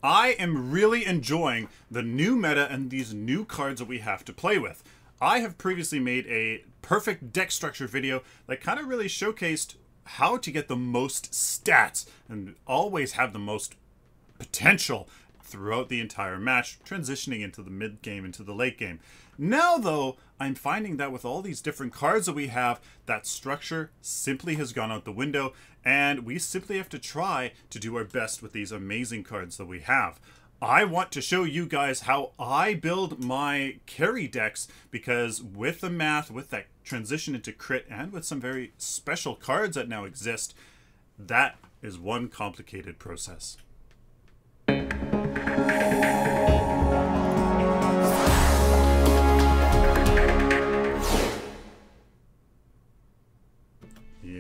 I am really enjoying the new meta and these new cards that we have to play with. I have previously made a perfect deck structure video that kind of really showcased how to get the most stats and always have the most potential throughout the entire match, transitioning into the mid game, into the late game. Now though, I'm finding that with all these different cards that we have, that structure simply has gone out the window, and we simply have to try to do our best with these amazing cards that we have. I want to show you guys how I build my carry decks, because with the math, with that transition into crit, and with some very special cards that now exist, that is one complicated process.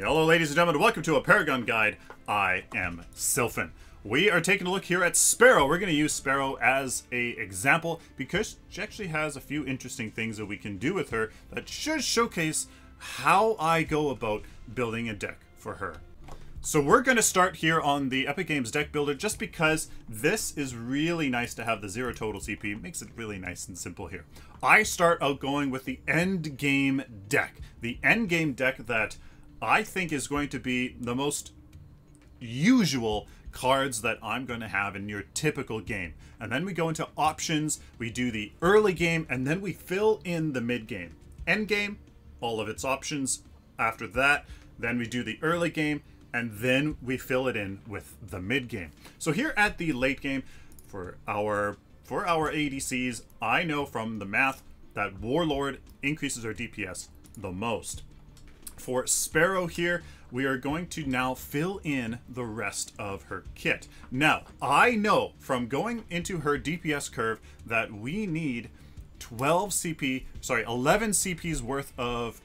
Hello ladies and gentlemen, welcome to a Paragon Guide. I am Sylphin. We are taking a look here at Sparrow. We're going to use Sparrow as an example because she actually has a few interesting things that we can do with her that should showcase how I go about building a deck for her. So we're going to start here on the Epic Games deck builder just because this is really nice to have the 0 total CP. It makes it really nice and simple here. I start out going with the end game deck. The end game deck that I think is going to be the most usual cards that I'm going to have in your typical game. And then we go into options, we do the early game, and then we fill in the mid game. End game, all of its options. After that, then we do the early game, and then we fill it in with the mid game. So here at the late game, for our ADCs, I know from the math that Warlord increases our DPS the most. For Sparrow here, we are going to now fill in the rest of her kit. Now, I know from going into her DPS curve that we need 11 CP's worth of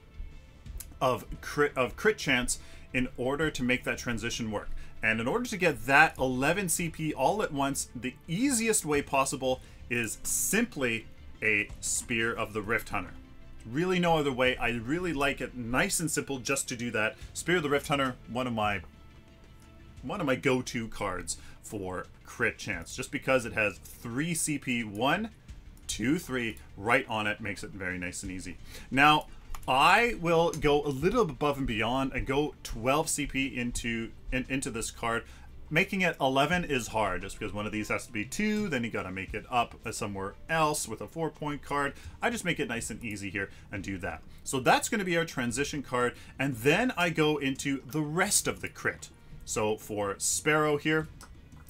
crit chance in order to make that transition work. And in order to get that 11 CP all at once, the easiest way possible is simply a Spear of the Rift Hunter. Really no other way. I really like it nice and simple just to do that. Spear of the Rift Hunter, one of my go-to cards for crit chance, just because it has 3 CP, 1, 2, 3 right on it, makes it very nice and easy. Now I will go a little above and beyond and go 12 CP into this card. Making it 11 is hard, just because one of these has to be 2, then you gotta make it up somewhere else with a 4-point card. I just make it nice and easy here and do that. So that's going to be our transition card, and then I go into the rest of the crit. So for Sparrow here,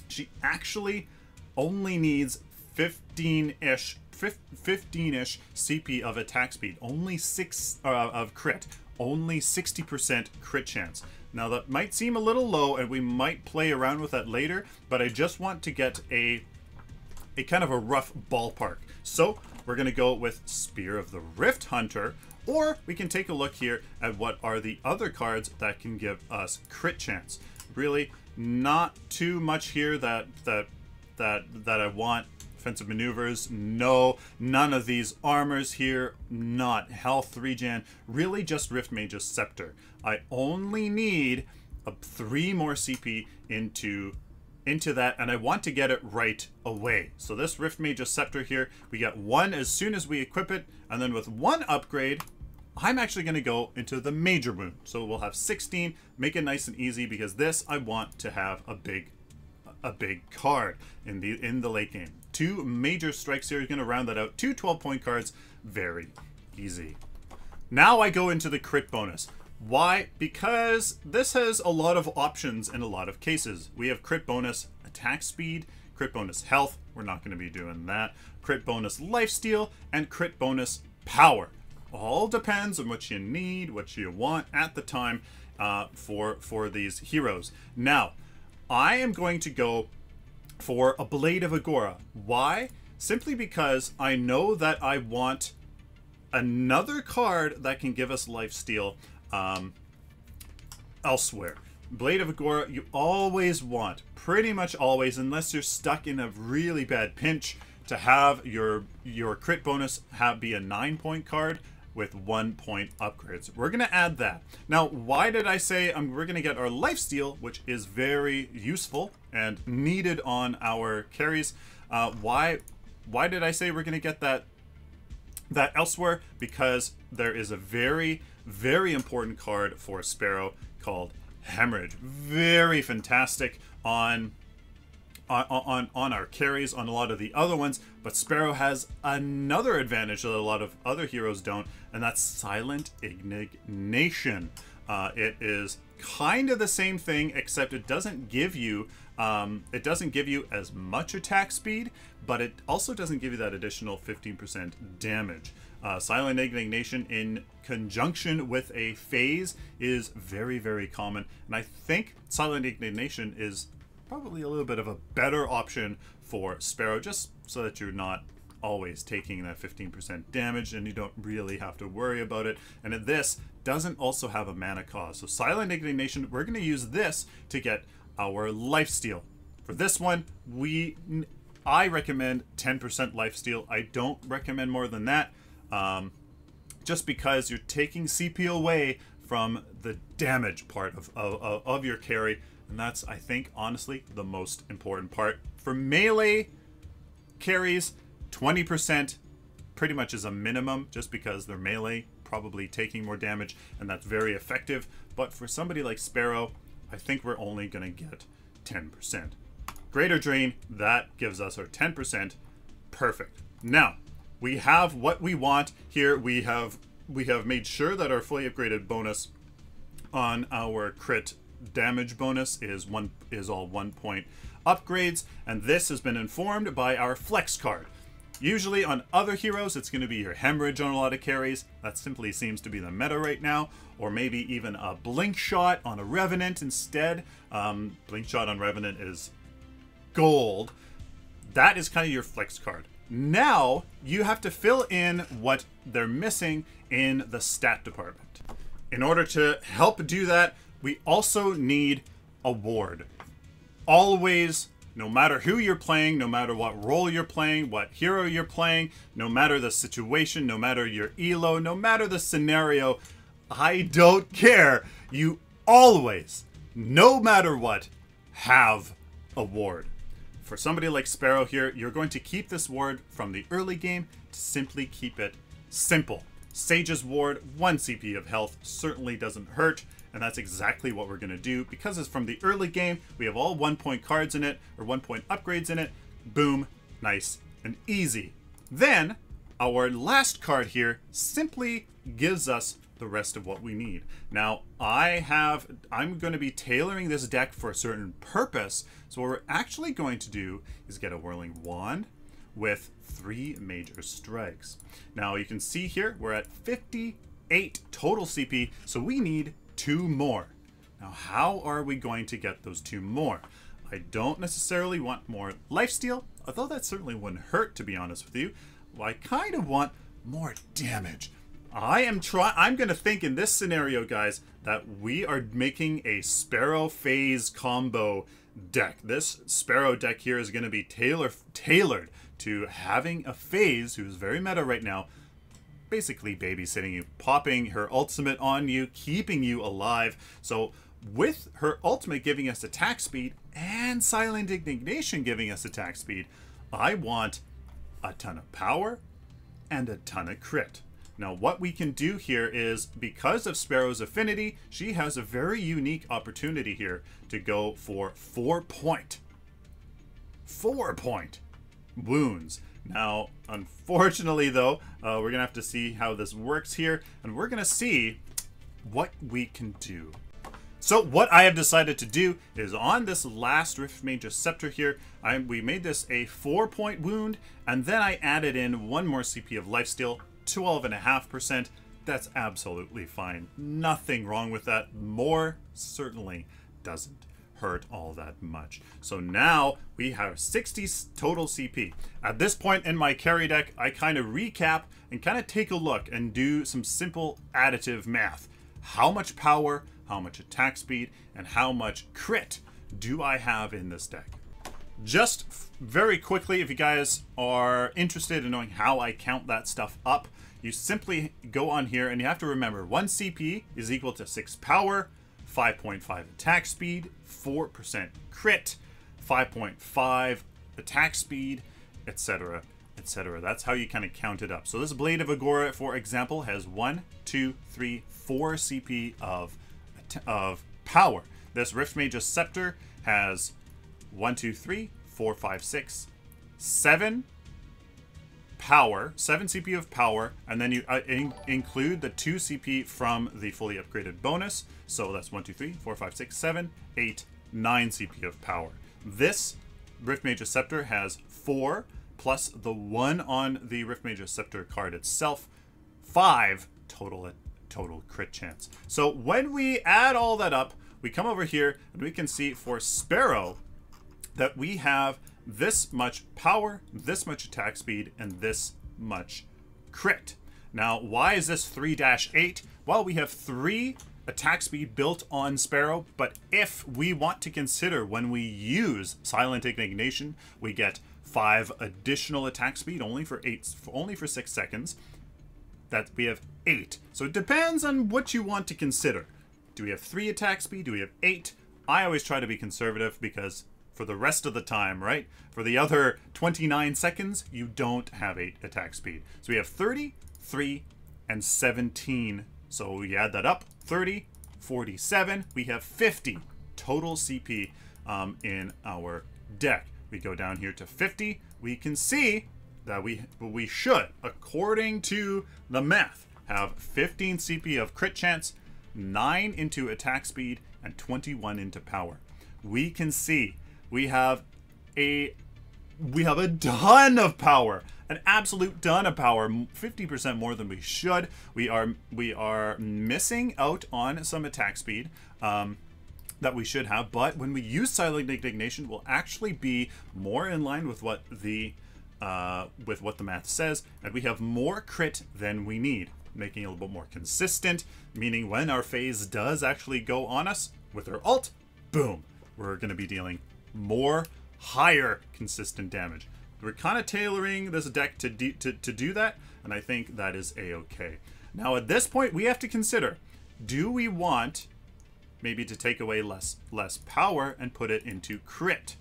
she actually only needs 15-ish CP of attack speed, only 6 of crit, only 60% crit chance. Now that might seem a little low, and we might play around with that later, but I just want to get a kind of a rough ballpark. So we're going to go with Spear of the Rift Hunter, or we can take a look here at what are the other cards that can give us crit chance. Really not too much here that I want. Offensive maneuvers, no. None of these armors here, not health regen. Really just Rift Mage's Scepter. I only need 3 more CP into that, and I want to get it right away. So this Rift Mage's Scepter here, we get 1 as soon as we equip it, and then with 1 upgrade, I'm actually going to go into the Major Wound. So we'll have 16, make it nice and easy, because this I want to have a big card in the late game. 2 major strikes here is going to round that out. 2 12-point cards, very easy. Now I go into the crit bonus. Why? Because this has a lot of options in a lot of cases. We have crit bonus attack speed, crit bonus health, we're not going to be doing that, crit bonus lifesteal, and crit bonus power. All depends on what you need, what you want at the time for these heroes. Now, I am going to go for a Blade of Agora. Why? Simply because I know that I want another card that can give us lifesteal elsewhere. Blade of Agora, you always want, pretty much always, unless you're stuck in a really bad pinch, to have your crit bonus be a 9-point card. with 1 point upgrades. We're going to add that. Now, why did I say we're going to get our lifesteal, which is very useful and needed on our carries? Why did I say we're going to get that elsewhere? Because there is a very, very important card for Sparrow called Hemorrhage. Very fantastic on our carries, on a lot of the other ones, but Sparrow has another advantage that a lot of other heroes don't, and that's Silent Indignation. It is kind of the same thing, except it doesn't give you as much attack speed, but it also doesn't give you that additional 15% damage. Silent Indignation in conjunction with a phase is very, very common, and I think Silent Indignation is probably a little bit of a better option for Sparrow, just so that you're not always taking that 15% damage and you don't really have to worry about it. And this doesn't also have a mana cost. So Silent Indignation, we're going to use this to get our lifesteal. For this one, I recommend 10% lifesteal. I don't recommend more than that, just because you're taking CP away from the damage part of your carry. And that's, I think, honestly, the most important part. For melee carries, 20% pretty much is a minimum, just because they're melee, probably taking more damage, and that's very effective. But for somebody like Sparrow, I think we're only going to get 10%. Greater Drain, that gives us our 10%. Perfect. Now, we have what we want here. We have made sure that our fully upgraded bonus on our crit damage bonus is all 1 point upgrades, and this has been informed by our flex card. Usually on other heroes, it's going to be your Hemorrhage on a lot of carries. That simply seems to be the meta right now. Or maybe even a Blink Shot on a Revenant instead. Blink Shot on Revenant is gold. That is kind of your flex card. Now you have to fill in what they're missing in the stat department. In order to help do that, we also need a ward. Always, no matter who you're playing, no matter what role you're playing, what hero you're playing, no matter the situation, no matter your elo, no matter the scenario, I don't care. You always, no matter what, have a ward. For somebody like Sparrow here, you're going to keep this ward from the early game to simply keep it simple. Sage's ward, 1 CP of health, certainly doesn't hurt. And that's exactly what we're going to do. Because it's from the early game, we have all 1 point cards in it, or 1 point upgrades in it. Boom, nice and easy. Then, our last card here simply gives us the rest of what we need. Now, I'm going to be tailoring this deck for a certain purpose. So what we're actually going to do is get a Whirling Wand with 3 Major Strikes. Now, you can see here, we're at 58 total CP, so we need 2 more. Now, how are we going to get those 2 more? I don't necessarily want more lifesteal, although that certainly wouldn't hurt, to be honest with you. Well, I kind of want more damage. I'm going to think in this scenario, guys, that we are making a Sparrow phase combo deck. This Sparrow deck here is going to be tailored to having a phase who's very meta right now, basically babysitting you, popping her ultimate on you, keeping you alive. So with her ultimate giving us attack speed and Silent Indignation giving us attack speed, I want a ton of power and a ton of crit. Now what we can do here is, because of Sparrow's affinity, she has a very unique opportunity here to go for 4 point wounds. Now, unfortunately, though, we're going to have to see how this works here, and we're going to see what we can do. So what I have decided to do is, on this last Rift Mage Scepter here, we made this a 4 point wound, and then I added in 1 more CP of lifesteal, 12.5%. That's absolutely fine. Nothing wrong with that. More certainly doesn't hurt all that much. So now we have 60 total CP. At this point in my carry deck, I kind of recap and kind of take a look and do some simple additive math. How much power, how much attack speed, and how much crit do I have in this deck? just very quickly, if you guys are interested in knowing how I count that stuff up, you simply go on here and you have to remember 1 CP is equal to 6 power, 5.5 attack speed, 4% crit, 5.5 attack speed, etc., etc. That's how you kind of count it up. So this Blade of Agora, for example, has 1, 2, 3, 4 CP of power. This Riftmage's Scepter has 1, 2, 3, 4, 5, 6, 7 power, 7 CP of power, and then you include the 2 CP from the fully upgraded bonus. So that's 1, 2, 3, 4, 5, 6, 7, 8, 9 CP of power. This Riftmage's Scepter has 4 plus the 1 on the Riftmage's Scepter card itself, 5 total crit chance. So when we add all that up, we come over here and we can see for Sparrow that we have this much power, this much attack speed, and this much crit. Now, why is this 3-8? Well, we have 3 attack speed built on Sparrow, but if we want to consider when we use Silent Indignation, we get 5 additional attack speed only for 6 seconds. That we have 8. So it depends on what you want to consider. Do we have 3 attack speed? Do we have 8? I always try to be conservative because for the rest of the time, right? For the other 29 seconds, you don't have 8 attack speed. So we have 30, 3, and 17. So we add that up, 30, 47. We have 50 total CP in our deck. We go down here to 50. We can see that we should, according to the math, have 15 CP of crit chance, 9 into attack speed, and 21 into power. We can see we have a ton of power, an absolute ton of power, 50% more than we should. We are missing out on some attack speed that we should have, but when we use Silent Indignation, we'll actually be more in line with what the math says, and we have more crit than we need, making it a little bit more consistent, meaning when our phase does actually go on us with our ult, boom, we're going to be dealing more higher consistent damage. We're kind of tailoring this deck to do that, and I think that is a-okay. Now at this point, we have to consider, do we want maybe to take away less power and put it into crit?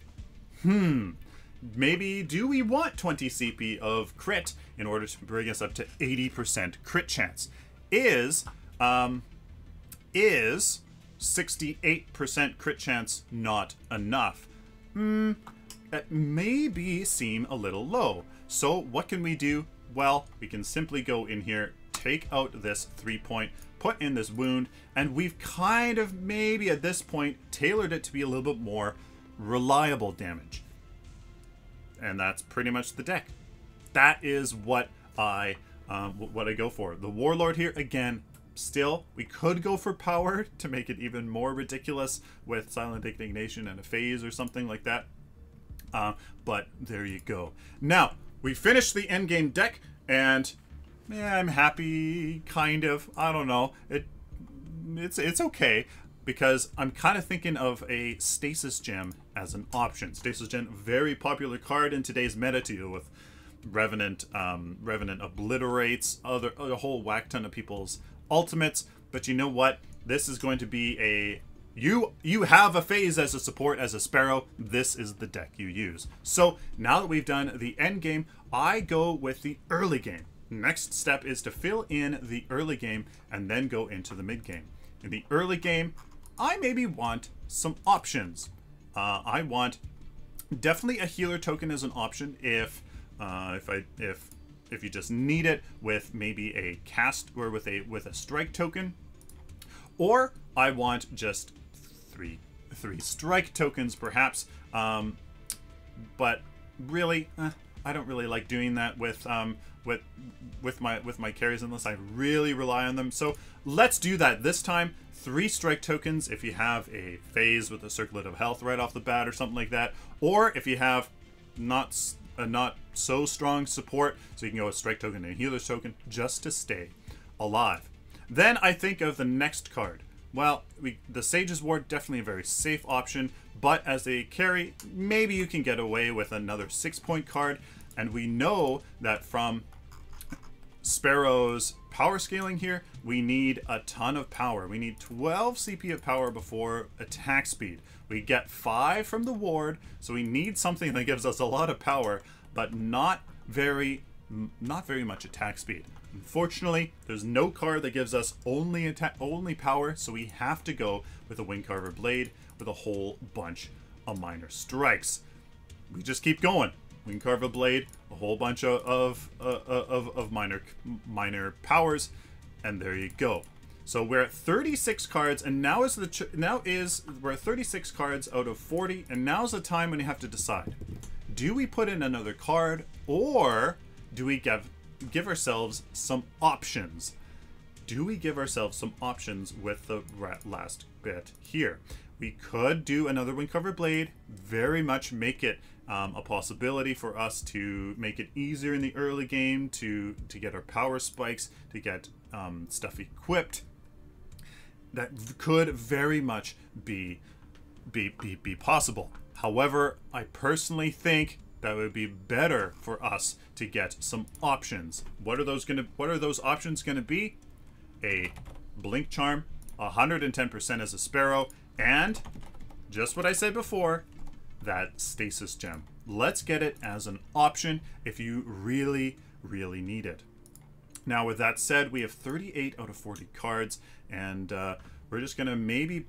Maybe do we want 20 CP of crit in order to bring us up to 80% crit chance? Is 68% crit chance not enough? That maybe seem a little low. So what can we do? Well, we can simply go in here, take out this 3-point, put in this wound, and we've kind of maybe at this point tailored it to be a little bit more reliable damage. And that's pretty much the deck. That is what I go for. The Warlord here, again, still, we could go for power to make it even more ridiculous with Silent Indignation and a phase or something like that. But there you go. Now, we finished the endgame deck, and yeah, I'm happy, kind of. I don't know. It's okay, because I'm kind of thinking of a Stasis Gem as an option. Stasis Gem, very popular card in today's meta to deal with Revenant. Revenant obliterates a whole whack ton of people's ultimates, but you know what? This is going to be a... You have a phase as a support, as a Sparrow. This is the deck you use. So now that we've done the end game, I go with the early game. Next step is to fill in the early game and then go into the mid game. In the early game, I maybe want some options. I want definitely a healer token as an option if you just need it, with maybe a cast or with a strike token, or I want just three strike tokens perhaps. But really, I don't really like doing that with my carries unless I really rely on them. So let's do that this time. 3 strike tokens if you have a phase with a circlet of health right off the bat or something like that, or if you have not so strong support, so you can go with strike token and a healer's token just to stay alive. Then I think of the next card. Well, the Sage's Ward, definitely a very safe option, but as a carry, maybe you can get away with another 6-point card. And we know that from Sparrow's power scaling here, we need a ton of power. We need 12 CP of power before attack speed. We get 5 from the ward, so we need something that gives us a lot of power, but not very much attack speed. Unfortunately, there's no card that gives us only power, so we have to go with a Windcarver Blade with a whole bunch of minor strikes. We just keep going. Windcarver Blade, a whole bunch of minor powers, and there you go. So we're at 36 cards, and we're at 36 cards out of 40, and now's the time when you have to decide: do we put in another card, or do we give ourselves some options? Do we give ourselves some options with the last bit here? We could do another Windcarver Blade, very much make it a possibility for us to make it easier in the early game to get our power spikes, to get stuff equipped. That could very much be possible. However, I personally think that would be better for us to get some options. What are those options gonna be? A Blink Charm, 110% as a Sparrow, and just what I said before, that Stasis Gem. Let's get it as an option if you really, really need it. Now, with that said, we have 38 out of 40 cards, and we're just gonna maybe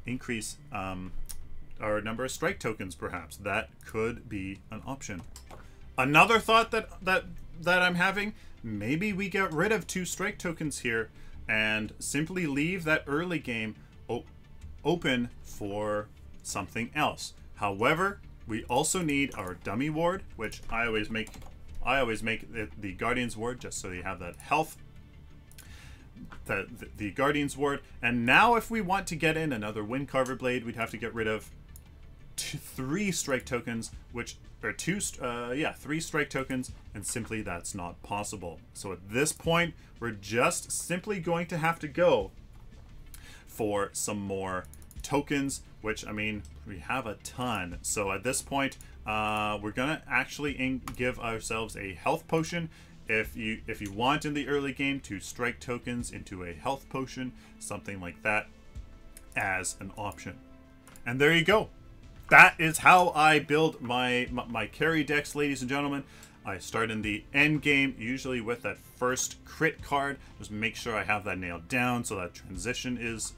increase our number of strike tokens, perhaps. That could be an option. Another thought that I'm having, maybe we get rid of 2 strike tokens here and simply leave that early game open for something else. However, we also need our dummy ward, which I always make the Guardian's ward, just so you have that health. The Guardian's ward. And now if we want to get in another Windcarver Blade, we'd have to get rid of 3 strike tokens, or 3 strike tokens, and simply that's not possible. So at this point, we're just simply going to have to go for some more tokens, which, I mean, we have a ton. So at this point, we're gonna actually give ourselves a health potion. If you want in the early game to strike tokens into a health potion, something like that as an option. And there you go. That is how I build my carry decks, ladies and gentlemen. I start in the end game, usually with that first crit card. Just make sure I have that nailed down so that transition is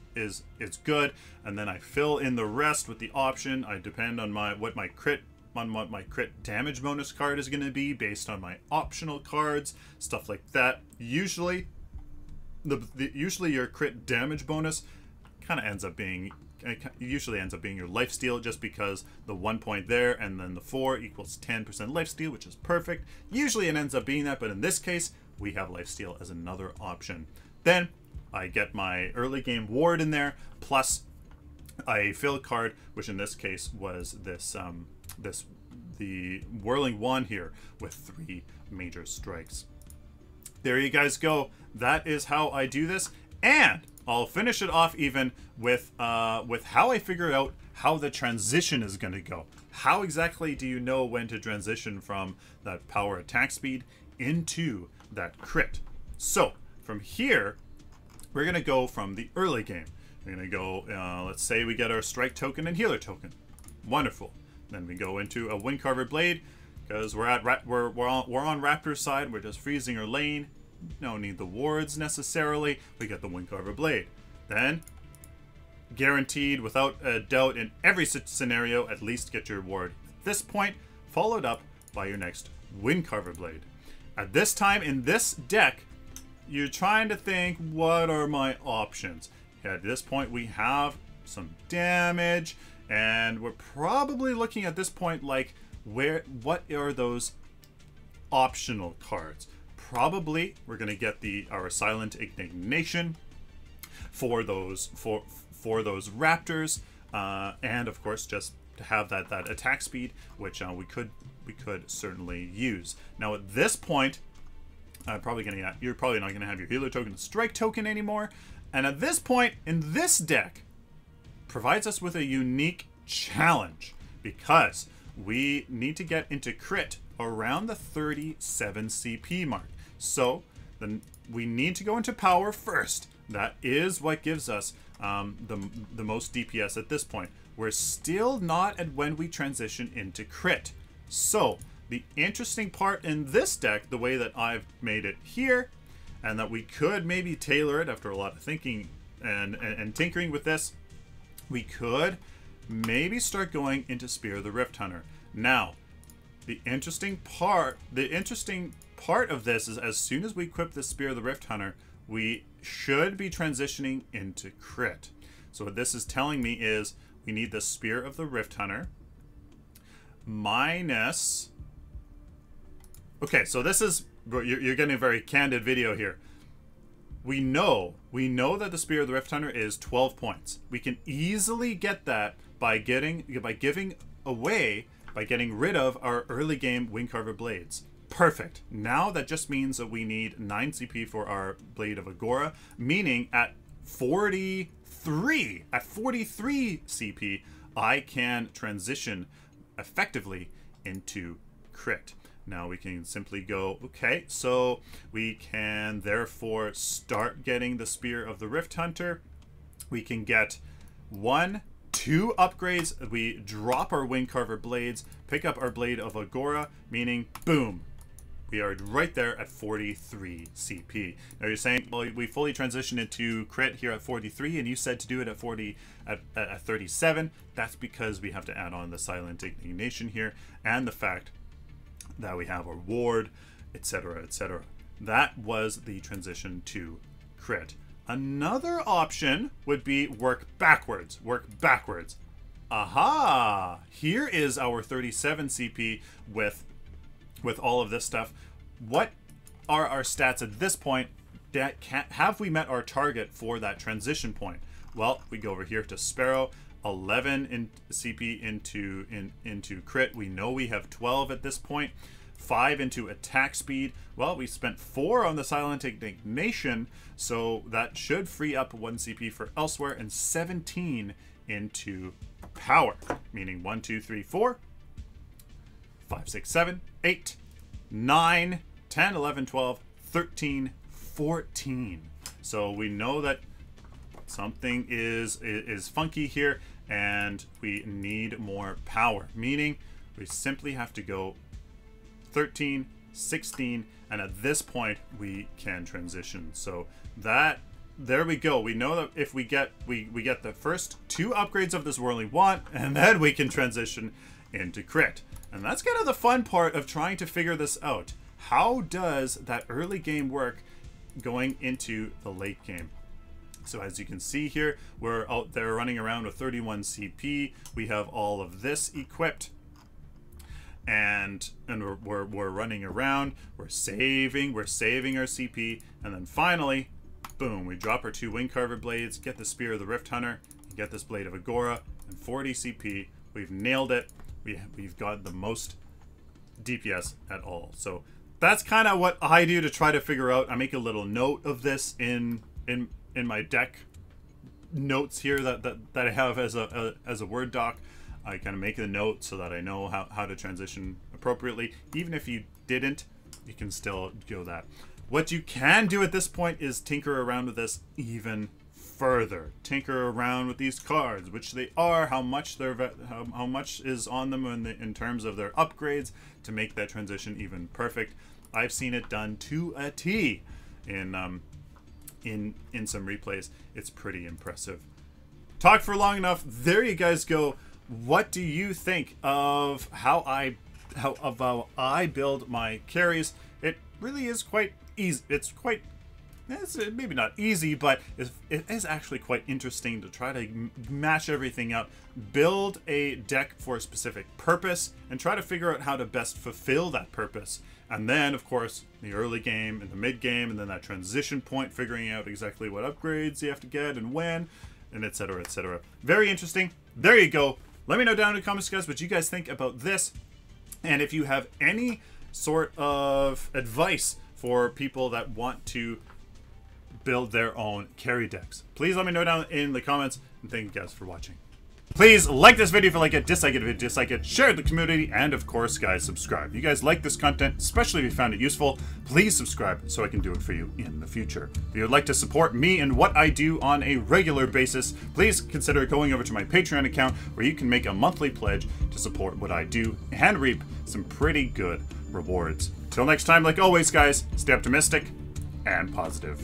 good, and then I fill in the rest with the option. I depend on what my crit damage bonus card is going to be based on my optional cards, stuff like that. Usually your crit damage bonus kind of ends up being your lifesteal, just because the 1 point there and then the 4 equals 10% lifesteal, which is perfect. Usually it ends up being that, but in this case, we have lifesteal as another option. Then I get my early game ward in there, plus a fill card, which in this case was the Whirling Wand here with 3 major strikes. There you guys go. That is how I do this, and I'll finish it off even with how I figured out how the transition is going to go. How exactly do you know when to transition from that power attack speed into that crit? So from here, we're going to go from the early game. We're going to go, let's say we get our strike token and healer token. Wonderful. Then we go into a Windcarver Blade, because we're on Raptor's side. We're just freezing our lane. No need the wards necessarily. We get the Windcarver Blade. Then, guaranteed without a doubt in every scenario, at least get your ward at this point, followed up by your next Windcarver Blade. At this time in this deck, you're trying to think, what are my options? At this point, we have some damage, and we're probably looking at this point like, what are those optional cards? Probably we're going to get our Silent Indignation for those Raptors, and of course just to have that attack speed, which we could certainly use. Now at this point, you're probably not going to have your healer token, strike token anymore, and at this point in this deck, provides us with a unique challenge because we need to get into crit around the 37 CP mark. So then we need to go into power first. That is what gives us the most DPS at this point. We're still not at when we transition into crit. So the interesting part in this deck, the way that I've made it here, and that we could maybe tailor it after a lot of thinking and tinkering with this, we could maybe start going into Spear of the Rift Hunter. Now, the interesting part of this is as soon as we equip the Spear of the Rift Hunter, we should be transitioning into crit. So what this is telling me is we need the Spear of the Rift Hunter minus... Okay, so this is... You're getting a very candid video here. We know that the Spear of the Rift Hunter is 12 points. We can easily get that by getting rid of our early game Windcarver blades. Perfect. Now that just means that we need 9 CP for our Blade of Agora, meaning at 43 CP, I can transition effectively into crit. Now we can simply go, okay, so we can therefore start getting the Spear of the Rift Hunter. We can get 1, 2 upgrades. We drop our Windcarver blades, pick up our Blade of Agora, meaning boom, we are right there at 43 CP. Now you're saying, well, we fully transitioned into crit here at 43, and you said to do it at 37. That's because we have to add on the Silent Indignation here, and the fact that we have our ward, etc., etc. That was the transition to crit. Another option would be work backwards. Work backwards. Aha! Here is our 37 CP with all of this stuff. What are our stats at this point? Have we met our target for that transition point? Well, we go over here to Sparrow. 11 in CP into crit. We know we have 12 at this point. 5 into attack speed. Well, we spent 4 on the Silent Indignation, so that should free up 1 CP for elsewhere, and 17 into power, meaning 1, 2, 3, 4, 5, 6, 7, 8, 9, 10, 11, 12, 13, 14. So we know that something is funky here, and we need more power, meaning we simply have to go 13, 16, and at this point we can transition. So that, there we go. We know that if we get the first 2 upgrades of this Whirling Wand, and then we can transition into crit. And that's kind of the fun part of trying to figure this out. How does that early game work going into the late game? So as you can see here, we're out there running around with 31 CP. We have all of this equipped, and we're running around. We're saving our CP, and then finally, boom, we drop our 2 Windcarver blades, get the Spear of the Rift Hunter, get this Blade of Agora, and 40 CP. We've nailed it. We've got the most DPS at all. So that's kind of what I do to try to figure out. I make a little note of this in my deck notes here that I have as a Word doc. I kind of make a note so that I know how to transition appropriately. Even if you didn't, you can still go that. What you can do at this point is tinker around with this even further. Tinker around with these cards, which they are, how much is on them in terms of their upgrades to make that transition even perfect. I've seen it done to a T in some replays. It's pretty impressive. Talk for long enough. There you guys go. What do you think of how I build my carries? It really is quite easy. It's maybe not easy, but it is actually quite interesting to try to mash everything up, build a deck for a specific purpose, and try to figure out how to best fulfill that purpose. And then, of course, the early game and the mid game, and then that transition point, figuring out exactly what upgrades you have to get and when, and etc., etc. Very interesting. There you go. Let me know down in the comments, guys, what you guys think about this. And if you have any sort of advice for people that want to build their own carry decks, please let me know down in the comments. And thank you guys for watching. Please like this video if you like it, dislike it if you dislike it, share it with the community, and of course, guys, subscribe. If you guys like this content, especially if you found it useful, please subscribe so I can do it for you in the future. If you would like to support me and what I do on a regular basis, please consider going over to my Patreon account where you can make a monthly pledge to support what I do and reap some pretty good rewards. Till next time, like always, guys, stay optimistic and positive.